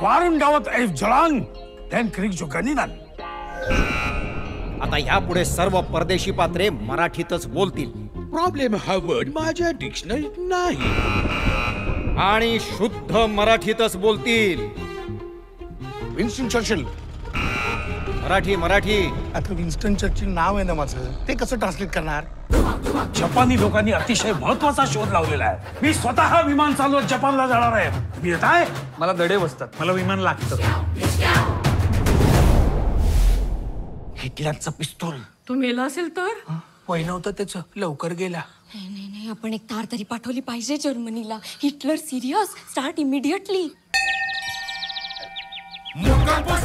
Warum dauert so lang? Dann kriegst du Ganinan. आता यापुढे सर्व परदेशी पात्रे मराठीतच बोलतील. प्रॉब्लेम हा वर्ड माझ्या डिक्शनरीत नाही. आणि शुद्ध मराठीतच बोलतील. Winston Churchill. मराठी. आता विन्स्टन चर्चिल नाव आहे ना माझं, ते कसं ट्रान्सलेट करणार? जपानी लोकांनी अतिशय महत्वाचा शोध लावलेला आहे. मी स्वतः विमान चालवत जपानला जाणार आहे. मी येत आहे. मला दडे बसतात. मला विमान लागतं. हिटलरचं पिस्तूल. तो मेला असेल तर वय नव्हतं त्याचं, लवकर गेला. नाही आपण एक तार तरी पाठवली पाहिजे जर्मनीला. Hitler serious. Start immediately.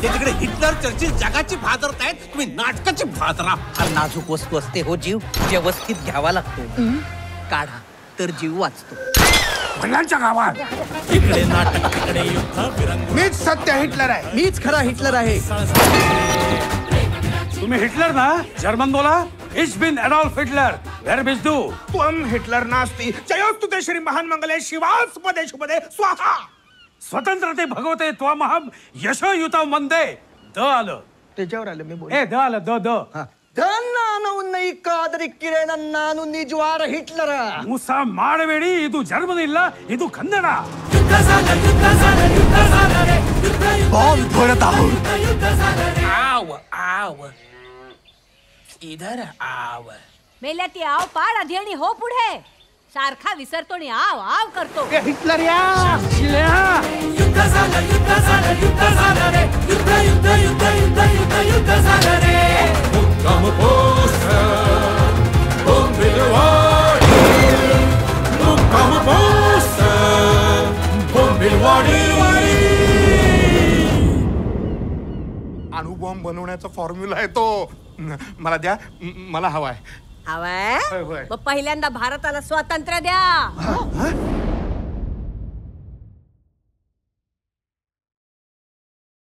तिकडे हिटलर चर्चिल जगाची भादरत आहेत, तुम्ही नाटकाची भादरा. नाजूक वस्तू असते हो जीव, व्यवस्थित घ्यावा लागतो. काढा तर जीव वाचतो. वडिलांच्या गावात इकडे नाटक तिकडे युद्ध. मीच सत्य हिटलर आहे. मीच खरा हिटलर आहे. तुम्ही हिटलर ना? जर्मन बोला. Ich bin Adolf Hitler. Wer bist du? त्वं हिटलर नास्ति. जयोस्तु ते श्री महान मंगले शिवास पदे शुभदे स्वाहा. स्वतंत्रते भगवते त्वमहं यशोयुतं वंदे. द आलं. त्याच्यावर आलं मी बोल. द आलं. द. ನಾನು ಕಾದರಿಕ್ಕಿರೆ ನಾನು ನಿಜವಾದ ಹಿಟ್ಲರ. ಮುಸ ಮಾಡಬೇಡಿ, ಇದು ಜರ್ಮನ್ ಇಲ್ಲ, ಇದು ಕನ್ನಡ. बॉम्ब फोडत आहोत. आव इधर आव. मेल्या ती आव पाड आधी आणि हो पुढे. सारखा विसरतो आणि आव आव करतो. हिटलर या. अणुबॉम्ब बनवण्याचा फॉर्म्युला आहे तो. मला द्या, मला हवाय. हवाय. मग पहिल्यांदा भारताला स्वातंत्र्य द्या.